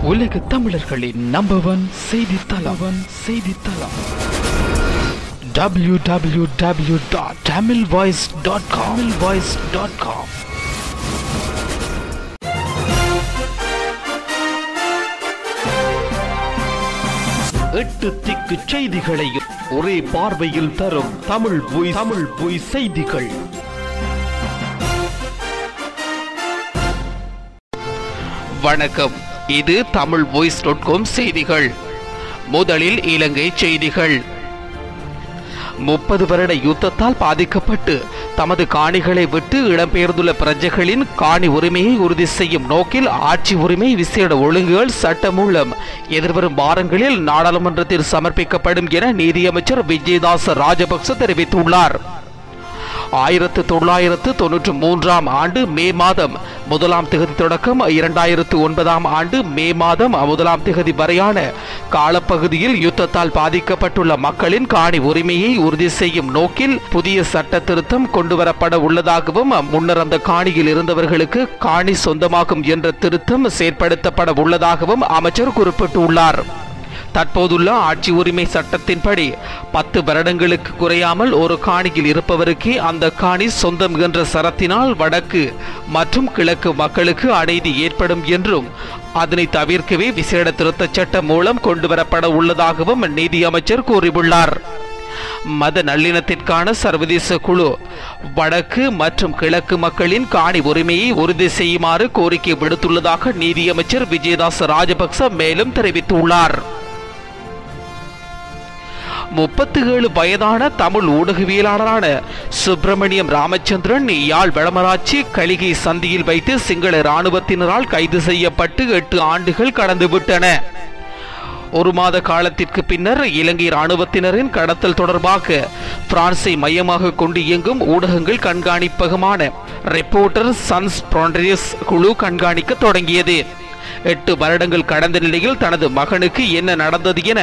உலக தமிழர்களின் number 1 செய்தித்தளம் www.tamilvoice.com. எட்டு திக்கு செய்திகளையும் ஒரே பார்வையில் தரும் தமிழ் பொய் செய்திகள். வணக்கம், இது tamilvoice.com செய்திகள். முதலில் இலங்கை செய்திகள். 30 வருட யுத்தத்தால் பாதிக்கப்பட்டு தமது காணிகளை விட்டு இடம்பெயர்ந்துள்ள பிரஜைகளின் காணி உரிமையை உறுதி செய்யும் நோக்கில் ஆட்சி உரிமை விசேட ஒழுங்குகள் சட்டம் மூலம் எதிர்வரும் வாரங்களில் நாடாளுமன்றத்தில் சமர்ப்பிக்கப்படும் என நீதியமைச்சர் விஜயதாச ராஜபக்ச தெரிவித்துள்ளார். 1993 ஆண்டு மே மாதம் 1ஆம் திகதி தொடக்கம் 2009 ஆண்டு மே மாதம் 1ஆம் திகதி வரையான காலப்பகுதியில் யுத்தத்தால் பாதிக்கப்பட்டுள்ள மக்களின் காணி உரிமையை உறுதி செய்யும் நோக்கில் புதிய சட்ட திருத்தம் கொண்டுவரப்பட உள்ளதாகவும் முன்னர் அந்த காணியில் இருந்தவர்களுக்கு காணி சொந்தமாகும் என்ற திருத்தம் செயற்படுத்தப்பட உள்ளதாகவும் அமைச்சர் குறிப்பிட்டுள்ளார். தற்போதுள்ள ஆட்சி உரிமை சட்டத்தின்படி 10 வருடங்களுக்கு குறையாமல் ஒரு காணியில் இருப்பவருக்கே அந்த காணி சொந்தம் என்ற சரத்தினால் வடக்கு மற்றும் கிழக்கு மக்களுக்கு அநீதி ஏற்படும் என்றும் அதனை தவிர்க்கவே விசேட திருத்த சட்டம் மூலம் கொண்டுவரப்பட உள்ளதாகவும் நீதியமைச்சர் கூறியுள்ளார். மத நல்லிணத்திற்கான சர்வதேச குழு வடக்கு மற்றும் கிழக்கு மக்களின் காணி உரிமையை உறுதி செய்யுமாறு கோரிக்கை விடுத்துள்ளதாக நீதியமைச்சர் விஜயதாச ராஜபக்ச மேலும் தெரிவித்துள்ளார். 37 வயதான தமிழ் ஊடகவியலாளரான சுப்பிரமணியம் ராமச்சந்திரன் யாழ் வடமராட்சி கலிகை சந்தியில் வைத்து சிங்கள இராணுவத்தினரால் கைது செய்யப்பட்டு 8 ஆண்டுகள் கடந்துவிட்டன. 1 மாத காலத்திற்கு பின்னர் இலங்கை இராணுவத்தினரின் கடத்தல் தொடர்பாக பிரான்சை மையமாக கொண்டு இயங்கும் ஊடகங்கள் கண்காணிப்பகமான ரிப்போர்ட்டர் சன்ஸ் பிராண்டரிஸ் குழு கண்காணிக்க தொடங்கியது. 8 வருடங்கள் கடந்த நிலையில் தனது மகனுக்கு என்ன நடந்தது என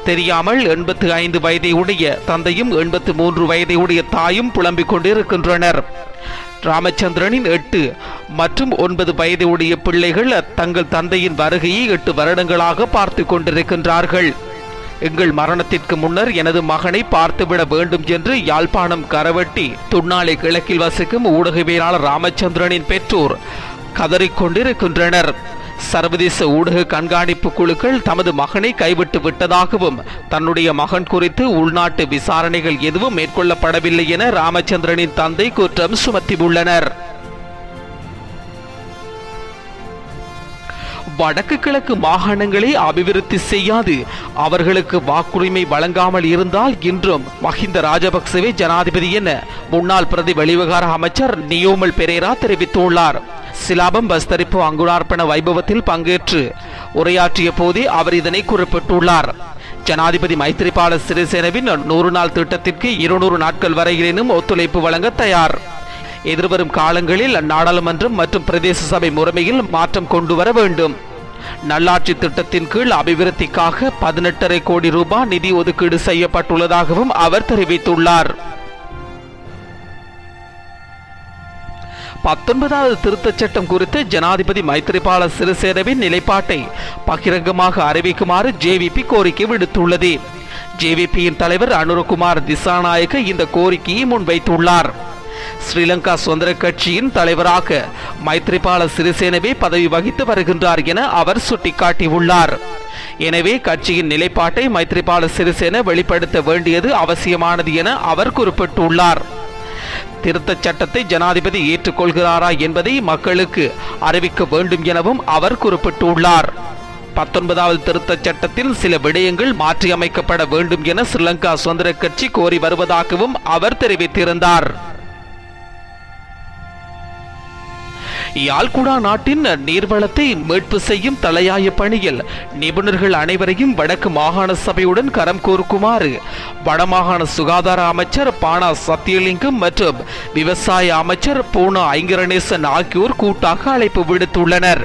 தெரியாமல் 85 வயதை உடைய தந்தையும் 83 வயதை உடைய தாயும் புலம்பிக் கொண்டிருக்கின்றனர். ராமச்சந்திரனின் 8 மற்றும் 9 வயதை உடைய பிள்ளைகள் தங்கள் தந்தையின் வருகையை 8 வருடங்களாக பார்த்து கொண்டிருக்கின்றார்கள். எங்கள் மரணத்திற்கு முன்னர் எனது மகனை பார்த்துவிட வேண்டும் என்று யாழ்ப்பாணம் கரவட்டி துண்ணாலை கிழக்கில் வசிக்கும் ஊடகவியலாளர் ராமச்சந்திரனின் பெற்றோர் கதறிக்கொண்டிருக்கின்றனர். சர்வதேச ஊடக கண்காணிப்பு குழுக்கள் தமது மகனை கைவிட்டு விட்டதாகவும் தன்னுடைய மகன் குறித்து உள்நாட்டு விசாரணைகள் எதுவும் மேற்கொள்ளப்படவில்லை என ராமச்சந்திரனின் தந்தை குற்றம் சுமத்தியுள்ளனர். வடக்கு கிழக்கு மாகாணங்களை அபிவிருத்தி செய்யாது அவர்களுக்கு வாக்குரிமை வழங்காமல் இருந்தால் இன்றும் மஹிந்த ராஜபக்சவே ஜனாதிபதி என முன்னாள் பிரதி வெளிவிவகார அமைச்சர் நியோமல் பெரேரா தெரிவித்துள்ளார். சிலாபம் பஸ்தரிப்பு அங்குரார்ப்பண வைபவத்தில் பங்கேற்று உரையாற்றிய போதே அவர் இதனை குறிப்பிட்டுள்ளார். ஜனாதிபதி மைத்திரிபால சிறிசேனவின் 100 நாள் திட்டத்திற்கு 200 நாட்கள் வரையிலும் ஒத்துழைப்பு வழங்க தயார். எதிர்வரும் காலங்களில் நாடாளுமன்றம் மற்றும் பிரதேச சபை முறைமையில் மாற்றம் கொண்டு வர வேண்டும். நல்லாட்சி திட்டத்தின் கீழ் அபிவிருத்திக்காக 18.5 கோடி ரூபாய் நிதி ஒதுக்கீடு செய்யப்பட்டுள்ளதாகவும் அவர் தெரிவித்துள்ளார். 19வது திருத்தச் சட்டம் குறித்து ஜனாதிபதி மைத்திரிபால சிறிசேனவின் நிலைப்பாட்டை பகிரங்கமாக அறிவிக்குமாறு ஜேவிபி கோரிக்கை விடுத்துள்ளது. ஜேவிபியின் தலைவர் அனுரகுமார் திசாநாயக்க இந்த கோரிக்கையை முன்வைத்துள்ளார். ஸ்ரீலங்கா சுதந்திர கட்சியின் தலைவராக மைத்திரிபால சிறிசேனவே பதவி வகித்து வருகின்றார் என அவர் சுட்டிக்காட்டியுள்ளார். எனவே கட்சியின் நிலைப்பாட்டை மைத்திரிபால சிறிசேன வெளிப்படுத்த வேண்டியது அவசியமானது என அவர் குறிப்பிட்டுள்ளார். திருத்தச் சட்டத்தை ஜனாதிபதி ஏற்றுக்கொள்கிறாரா என்பதை மக்களுக்கு அறிவிக்க வேண்டும் எனவும் அவர் குறிப்பிட்டுள்ளார். 19வது திருத்தச் சட்டத்தில் சில விடயங்கள் மாற்றியமைக்கப்பட வேண்டும் என ஸ்ரீலங்கா சுதந்திர கட்சி கோரி வருவதாகவும் அவர் தெரிவித்திருந்தார். யாழ்குடா நாட்டின் நீர்வளத்தை மீட்பு செய்யும் தலையாய பணியில் நிபுணர்கள் அனைவரையும் வடக்கு மாகாண சபையுடன் கரம் கோர்க்குமாறு வடமாகாண சுகாதார அமைச்சர் பானா சத்தியலிங்கம் மற்றும் விவசாய அமைச்சர் பூனா ஐங்கரநேசன் ஆகியோர் கூட்டாக அழைப்பு விடுத்துள்ளனர்.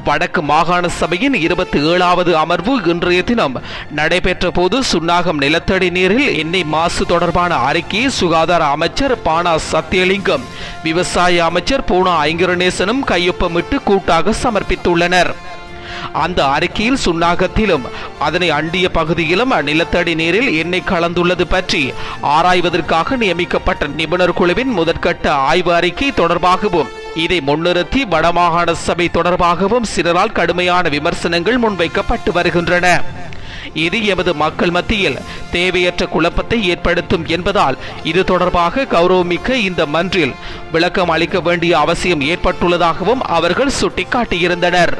வடக்கு மாகாண சபையின் 27வது அமர்வு இன்றைய தினம் நடைபெற்ற போது சுன்னாகம் நிலத்தடி நீரில் எண்ணெய் மாசு தொடர்பான அறிக்கையை சுகாதார அமைச்சர் பானா சத்தியலிங்கம், விவசாய அமைச்சர் பூனா ஐங்கரநேசனும் கையொப்பமிட்டு கூட்டாக சமர்ப்பித்துள்ளனர். அந்த அறிக்கையில் சுன்னாகத்திலும் அதனை அண்டிய பகுதியிலும் நிலத்தடி நீரில் எண்ணெய் கலந்துள்ளது பற்றி ஆராய்வதற்காக நியமிக்கப்பட்ட நிபுணர் குழுவின் முதற்கட்ட ஆய்வு அறிக்கை தொடர்பாகவும் இதை முன்னிறுத்தி வடமாகாண சபை தொடர்பாகவும் சிலரால் கடுமையான விமர்சனங்கள் முன்வைக்கப்பட்டு வருகின்றன. இது எமது மக்கள் மத்தியில் தேவையற்ற குழப்பத்தை ஏற்படுத்தும் என்பதால் இது தொடர்பாக கௌரவமிக்க இந்த மன்றில் விளக்கம் அளிக்க வேண்டிய அவசியம் ஏற்பட்டுள்ளதாகவும் அவர்கள் சுட்டிக்காட்டியிருந்தனர்.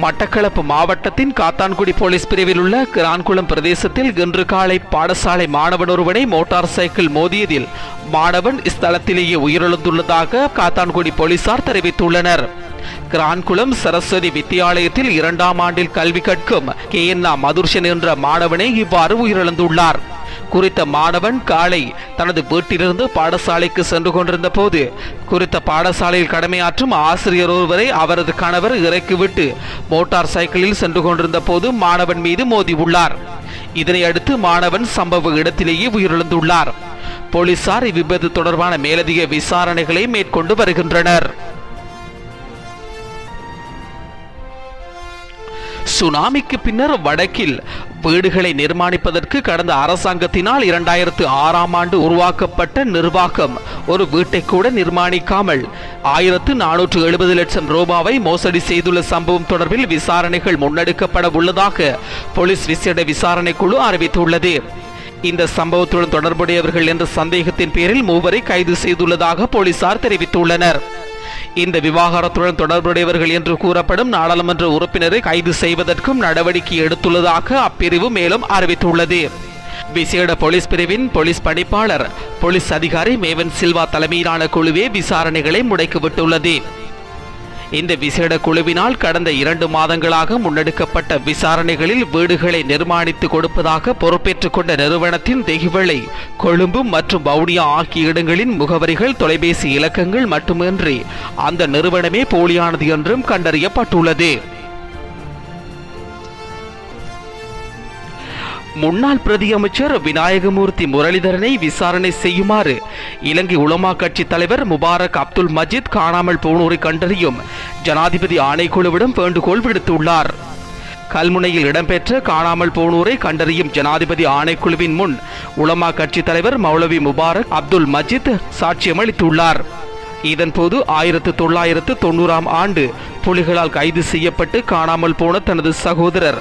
மட்டக்களப்பு மாவட்டத்தின் காத்தான்குடி போலீஸ் பிரிவில் உள்ள கிரான்குளம் பிரதேசத்தில் இன்று காலை பாடசாலை மாணவன் ஒருவனை மோட்டார் சைக்கிள் மோதியதில் மாணவன் ஸ்தலத்திலேயே உயிரிழந்துள்ளதாக காத்தான்குடி போலீசார் தெரிவித்துள்ளனர். கிரான்குளம் சரஸ்வதி வித்தியாலயத்தில் 2ஆம் ஆண்டில் கல்வி கற்கும் KN மதுர்ஷன் என்ற மாணவனே இவ்வாறு உயிரிழந்துள்ளார். குறித்த மாணவன் காலை தனது வீட்டிலிருந்து பாடசாலைக்கு சென்று கொண்டிருந்த போது குறித்த பாடசாலையில் கடமையாற்றும் ஆசிரியர் ஒருவரை அவரது கணவர் இறக்கிவிட்டு மோட்டார் சைக்கிளில் சென்று கொண்டிருந்த போது மாணவன் மீது மோதி உள்ளார். இதனையடுத்து மாணவன் சம்பவ இடத்திலேயே உயிரிழந்துள்ளார். போலீசார் இவ்விபத்து தொடர்பான மேலதிக விசாரணைகளை மேற்கொண்டு வருகின்றனர். சுனாமிக்கு பின்னர் வடக்கில் வீடுகளை நிர்மாணிப்பதற்கு கடந்த அரசாங்கத்தினால் 2006ஆம் ஆண்டு உருவாக்கப்பட்ட நிர்வாகம் ஒரு வீட்டை கூட நிர்மாணிக்காமல் 1470 லட்சம் ரூபாவை மோசடி செய்துள்ள சம்பவம் தொடர்பில் விசாரணைகள் முன்னெடுக்கப்பட உள்ளதாக போலீஸ் விசேட விசாரணை குழு அறிவித்துள்ளது. இந்த சம்பவத்துடன் தொடர்புடையவர்கள் என்ற சந்தேகத்தின் பேரில் 3 கைது செய்துள்ளதாக போலீசார் தெரிவித்துள்ளனர். இந்த விவகாரத்துடன் தொடர்புடையவர்கள் என்று கூறப்படும் நாடாளுமன்ற உறுப்பினரை கைது செய்வதற்கும் நடவடிக்கை எடுத்துள்ளதாக அப்பிரிவு மேலும் அறிவித்துள்ளது. விசேட போலீஸ் பிரிவின் போலீஸ் பணிப்பாளர் போலீஸ் அதிகாரி மேவன் சில்வா தலைமையிலான குழுவே விசாரணைகளை முடக்கிவிட்டுள்ளது. இந்த விசேட குழுவினால் கடந்த 2 மாதங்களாக முன்னெடுக்கப்பட்ட விசாரணைகளில் வீடுகளை நிர்மாணித்து கொடுப்பதாக பொறுப்பேற்றுக் கொண்ட நிறுவனத்தின் தெகிவளை, கொழும்பு மற்றும் வவுனியா ஆகிய இடங்களின் முகவரிகள், தொலைபேசி இலக்கங்கள் மட்டுமின்றி அந்த நிறுவனமே போலியானது என்றும் கண்டறியப்பட்டுள்ளது. முன்னாள் பிரதி அமைச்சர் விநாயகமூர்த்தி முரளிதரனை விசாரணை செய்யுமாறு இலங்கை உலமா கட்சி தலைவர் முபாரக் அப்துல் மஜித் காணாமல் போனோரை கண்டறியும் ஜனாதிபதி ஆணைக்குழுவிடம் வேண்டுகோள் விடுத்துள்ளார். கல்முனையில் இடம்பெற்ற காணாமல் போனோரை கண்டறியும் ஜனாதிபதி ஆணைக்குழுவின் முன் உலமா கட்சி தலைவர் மௌலவி முபாரக் அப்துல் மஜித் சாட்சியமளித்துள்ளார். இதன்போது 1990ஆம் ஆண்டு புலிகளால் கைது செய்யப்பட்டு காணாமல் போன தனது சகோதரர்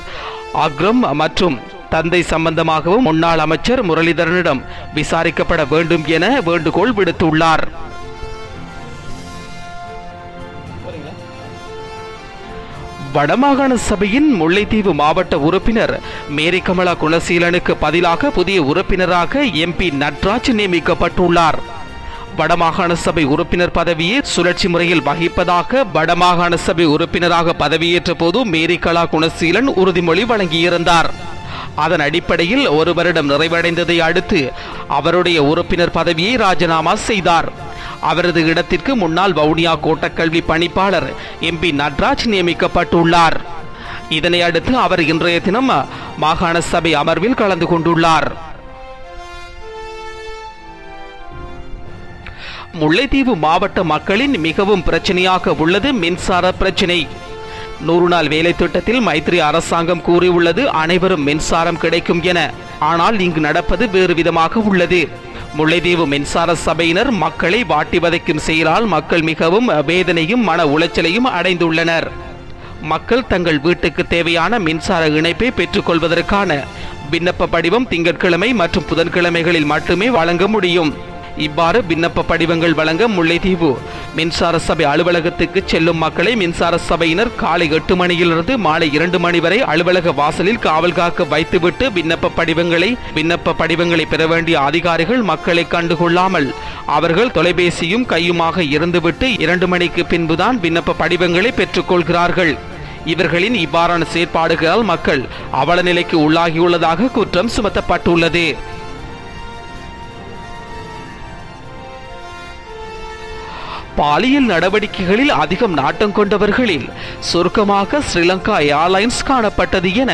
அக்ரம் மற்றும் தந்தை சம்பந்தமாகவும் முன்னாள் அமைச்சர் முரளிதரனிடம் விசாரிக்கப்பட வேண்டும் என வேண்டுகோள் விடுத்துள்ளார். வடமாகாண சபையின் முல்லைத்தீவு மாவட்ட உறுப்பினர் மேரி கமலா குணசீலனுக்கு பதிலாக புதிய உறுப்பினராக MP நட்ராஜ் நியமிக்கப்பட்டுள்ளார். வடமாகாண சபை உறுப்பினர் பதவியை சுழற்சி முறையில் வகிப்பதாக வடமாகாண சபை உறுப்பினராக பதவியேற்ற போது மேரி கமலா குணசீலன் உறுதிமொழி வழங்கியிருந்தார். அதன் அடிப்படையில் 1 வருடம் நிறைவடைந்ததை அடுத்து அவருடைய உறுப்பினர் பதவியை ராஜினாமா செய்தார். அவரது இடத்திற்கு முன்னாள் வவுனியா கோட்டக்கல்வி பணிப்பாளர் MP நட்ராஜ் நியமிக்கப்பட்டுள்ளார். இதனை அடுத்து அவர் இன்றைய தினம் மாகாண சபை அமர்வில் கலந்து கொண்டுள்ளார். முல்லைத்தீவு மாவட்ட மக்களின் மிகவும் பிரச்சனையாக உள்ளது மின்சார பிரச்சினை. 100 நாள் வேலை திட்டத்தில் மைத்ரி அரசாங்கம் கூறியுள்ளது அனைவரும் மின்சாரம் கிடைக்கும் என. ஆனால் இங்கு நடப்பது வேறு விதமாக உள்ளது. முல்லைத்தீவு மின்சார சபையினர் மக்களை வாட்டி வதைக்கும் செயலால் மக்கள் மிகவும் வேதனையும் மன உளைச்சலையும் அடைந்துள்ளனர். மக்கள் தங்கள் வீட்டுக்கு தேவையான மின்சார இணைப்பை பெற்றுக்கொள்வதற்கான விண்ணப்ப படிவம் திங்கட்கிழமை மற்றும் புதன்கிழமைகளில் மட்டுமே வழங்க முடியும். இவ்வாறு விண்ணப்ப படிவங்கள் வழங்க முல்லைத்தீவு மின்சார சபை அலுவலகத்துக்கு செல்லும் மக்களை மின்சார சபையினர் காலை 8 மணியிலிருந்து மாலை 2 மணி வரை அலுவலக வாசலில் காவல் காக்க வைத்துவிட்டு விண்ணப்ப படிவங்களை பெற வேண்டிய அதிகாரிகள் மக்களை கண்டுகொள்ளாமல் அவர்கள் தொலைபேசியும் கையுமாக இருந்துவிட்டு 2 மணிக்கு பின்புதான் விண்ணப்ப படிவங்களை பெற்றுக்கொள்கிறார்கள். இவர்களின் இவ்வாறான செயற்பாடுகளால் மக்கள் அவல நிலைக்கு உள்ளாகியுள்ளதாக குற்றம் சுமத்தப்பட்டுள்ளது. பாலியல் நடவடிக்கைகளில் அதிகம் நாட்டம் கொண்டவர்களில் சுருக்கமாக ஸ்ரீலங்கா ஏர்லைன்ஸ் காணப்பட்டது என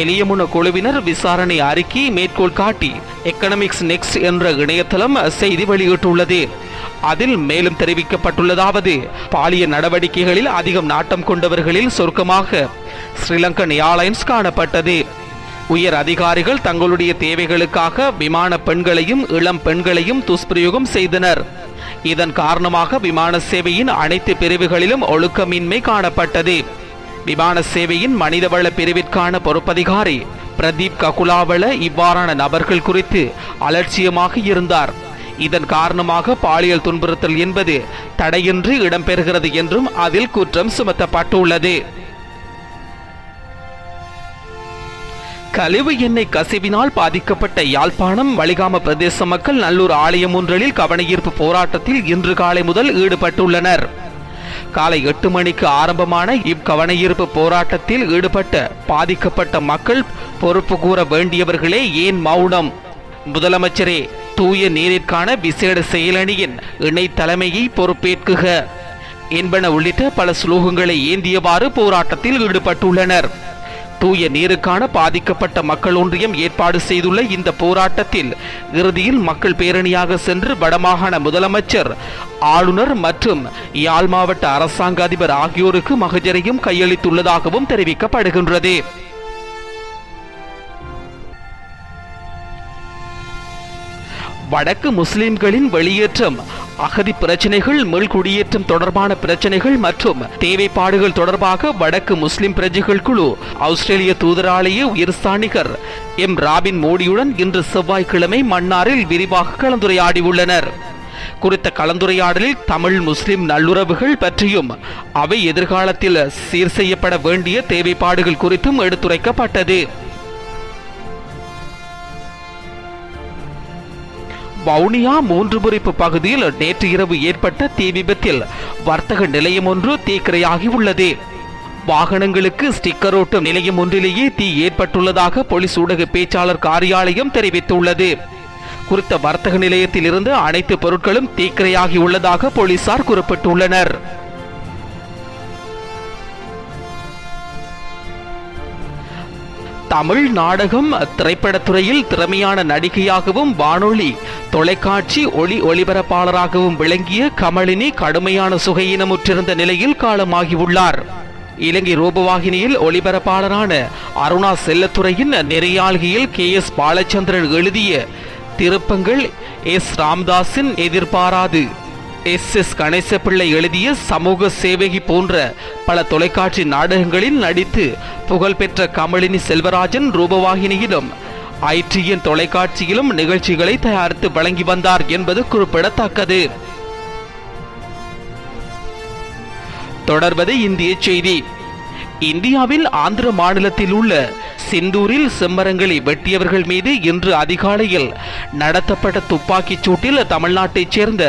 எலியமுன குழுவினர் விசாரணை அறிக்கையை மேற்கோள் காட்டி எக்கனாமிக்ஸ் நெக்ஸ்ட் என்ற இணையதளம் செய்தி வெளியிட்டுள்ளது. அதில் மேலும் தெரிவிக்கப்பட்டுள்ளதாவது, பாலியல் நடவடிக்கைகளில் அதிகம் நாட்டம் கொண்டவர்களில் சுருக்கமாக ஸ்ரீலங்கன் ஏர்லைன்ஸ் காணப்பட்டது. உயர் அதிகாரிகள் தங்களுடைய தேவைகளுக்காக விமான பெண்களையும் இளம் பெண்களையும் துஷ்பிரயோகம் செய்தனர். இதன் காரணமாக விமான சேவையின் அனைத்து பிரிவுகளிலும் ஒழுக்கமின்மை காணப்பட்டது. விமான சேவையின் மனிதவள பிரிவிற்கான பொறுப்பதிகாரி பிரதீப் ககுலாவல இவ்வாறான நபர்கள் குறித்து அலட்சியமாக இருந்தார். இதன் காரணமாக பாலியல் துன்புறுத்தல் என்பது தடையின்றி இடம்பெறுகிறது என்றும் அதில் குற்றம் சுமத்தப்பட்டுள்ளது. கழிவு எண்ணெய் கசிவினால் பாதிக்கப்பட்ட யாழ்ப்பாணம் வலிகாம பிரதேச மக்கள் நல்லூர் ஆலயம் ஒன்றில் கவனஈர்ப்பு போராட்டத்தில் இன்று காலை முதல் ஈடுபட்டுள்ளனர். காலை 8 மணிக்கு ஆரம்பமான இக்கவனஈர்ப்பு போராட்டத்தில் ஈடுபட்ட பாதிக்கப்பட்ட மக்கள் பொறுப்பு கூற வேண்டியவர்களே ஏன் மௌனம்? முதலமைச்சரே தூய நீரிற்கான விசேட செயலணியின் இணை தலைமையை பொறுப்பேற்குக என்பன உள்ளிட்ட பல ஸ்லோகங்களை ஏந்தியவாறு போராட்டத்தில் ஈடுபட்டுள்ளனர். தூய நீருக்கான பாதிக்கப்பட்ட மக்கள் ஒன்றியம் ஏற்பாடு செய்துள்ள இந்த போராட்டத்தில் இறுதியில் மக்கள் பேரணியாக சென்று வடமாகாண முதலமைச்சர், ஆளுநர் மற்றும் யாழ் மாவட்ட அரசாங்க அதிபர் ஆகியோருக்கு மகஜரையும் கையளித்துள்ளதாகவும் தெரிவிக்கப்படுகின்றது. வடக்கு முஸ்லிம்களின் வெளியேற்றம், அகதி பிரச்சனைகள், மீள்குடியேற்றம் தொடர்பான பிரச்சனைகள் மற்றும் தேவைப்பாடுகள் தொடர்பாக வடக்கு முஸ்லிம் பிரஜைகள் குழு ஆஸ்திரேலிய தூதராலய உயர்ஸ்தானிகர் எம் ராபின் மோடியுடன் இன்று செவ்வாய்க்கிழமை மன்னாரில் விரிவாக கலந்துரையாடியுள்ளனர். குறித்த கலந்துரையாடலில் தமிழ் முஸ்லிம் நல்லுறவுகள் பற்றியும் அவை எதிர்காலத்தில் சீர் செய்யப்பட வேண்டிய தேவைப்பாடுகள் குறித்தும் எடுத்துரைக்கப்பட்டது. வவுனியா 3 முறிப்பு பகுதியில் நேற்று இரவு ஏற்பட்ட தீ விபத்தில் வர்த்தக நிலையம் ஒன்று தீக்கிரையாகி உள்ளது. வாகனங்களுக்கு ஸ்டிக்கர் ஓட்டும் நிலையம் ஒன்றிலேயே தீ ஏற்பட்டுள்ளதாக போலீஸ் ஊடக பேச்சாளர் காரியாலயம் தெரிவித்துள்ளது. குறித்த வர்த்தக நிலையத்தில் இருந்து அனைத்து பொருட்களும் தீக்கிரையாகி உள்ளதாக போலீசார் குறிப்பிட்டுள்ளனர். தமிழ் நாடகம் திரைப்படத்துறையில் திறமையான நடிகையாகவும் வானொலி தொலைக்காட்சி ஒளிபரப்பாளராகவும் விளங்கிய கமலினி கடுமையான சுகையினமுற்றிருந்த நிலையில் காலமாகியுள்ளார். இலங்கை ரூபவாகினியில் ஒளிபரப்பாளரான அருணா செல்லத்துறையின் நெறியாள்கையில் KS பாலச்சந்திரன் எழுதிய திருப்பங்கள், S ராமதாஸின் எதிர்பாராது, SS கணேசப்பிள்ளை எழுதிய சமூக சேவகி போன்ற பல தொலைக்காட்சி நாடகங்களில் நடித்து புகழ்பெற்ற கமலினி செல்வராஜன் ரூபவாகினியிலும் ITN தொலைக்காட்சியிலும் நிகழ்ச்சிகளை தயாரித்து வழங்கி வந்தார் என்பது குறிப்பிடத்தக்கது. தொடர்வது இந்திய செய்தி. இந்தியாவில் ஆந்திர மாநிலத்தில் உள்ள சிந்தூரில் செம்மரங்களை வெட்டியவர்கள் மீது இன்று அதிகாலையில் நடத்தப்பட்ட துப்பாக்கிச் சூட்டில் தமிழ்நாட்டைச் சேர்ந்த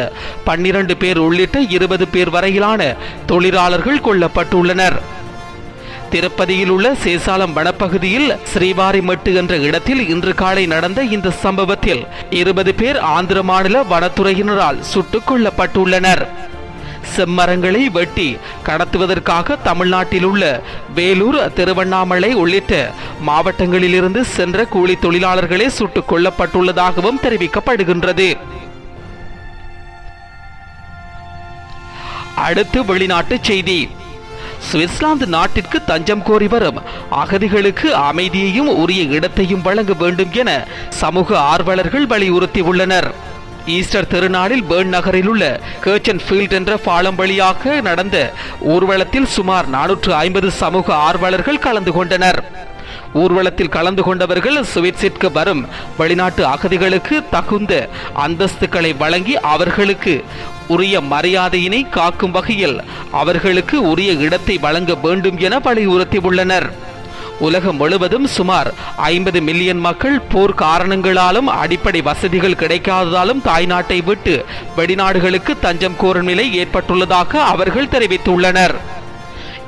12 பேர் உள்ளிட்ட 20 பேர் வரையிலான தொழிலாளர்கள் கொல்லப்பட்டுள்ளனர். திருப்பதியில் உள்ள சேசாலம் வனப்பகுதியில் ஸ்ரீவாரிமெட்டு என்ற இடத்தில் இன்று காலை நடந்த இந்த சம்பவத்தில் 20 பேர் ஆந்திர மாநில வனத்துறையினரால் சுட்டுக் கொல்லப்பட்டுள்ளனர். செம்மரங்களை வெட்டி கடத்துவதற்காக தமிழ்நாட்டில் உள்ள வேலூர், திருவண்ணாமலை உள்ளிட்ட மாவட்டங்களிலிருந்து சென்ற கூலி தொழிலாளர்களே சுட்டுக் கொல்லப்பட்டுள்ளதாகவும் தெரிவிக்கப்படுகின்றது. அடுத்து வெளிநாட்டு செய்தி. சுவிட்சர்லாந்து நாட்டிற்கு தஞ்சம் கோரி வரும் அகதிகளுக்கு அமைதியையும் உரிய இடத்தையும் வழங்க வேண்டும் என சமூக ஆர்வலர்கள் வலியுறுத்தியுள்ளனர். ஈஸ்டர் திருநாளில் பேர்ன் நகரில் உள்ள கர்ச்சன் ஃபீல்ட் என்ற பாலம் வழியாக நடந்த ஊர்வலத்தில் சுமார் 450 சமூக ஆர்வலர்கள் கலந்து கொண்டனர். ஊர்வலத்தில் கலந்து கொண்டவர்கள் சுவிட்சர்லாந்திற்கு வரும் வெளிநாட்டு அகதிகளுக்கு தகுந்த அந்தஸ்துகளை வழங்கி அவர்களுக்கு உரிய மரியாதையினை காக்கும் வகையில் அவர்களுக்கு உரிய இடத்தை வழங்க வேண்டும் என வலியுறுத்தியுள்ளனர். உலகம் முழுவதும் சுமார் 50 மில்லியன் மக்கள் போர் காரணங்களாலும் அடிப்படை வசதிகள் கிடைக்காததாலும் தாய்நாட்டை விட்டு வெளிநாடுகளுக்கு தஞ்சம் கோரும் நிலை ஏற்பட்டுள்ளதாக அவர்கள் தெரிவித்துள்ளனர்.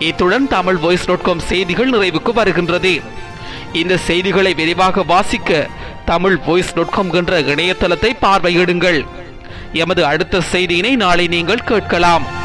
இத்துடன் தமிழ் voice.com செய்திகள் நிறைவுக்கு வருகின்றது. இந்த செய்திகளை விரிவாக வாசிக்க தமிழ் voice.com என்ற இணையதளத்தை பார்வையிடுங்கள். எமது அடுத்த செய்தியினை நாளை நீங்கள் கேட்கலாம்.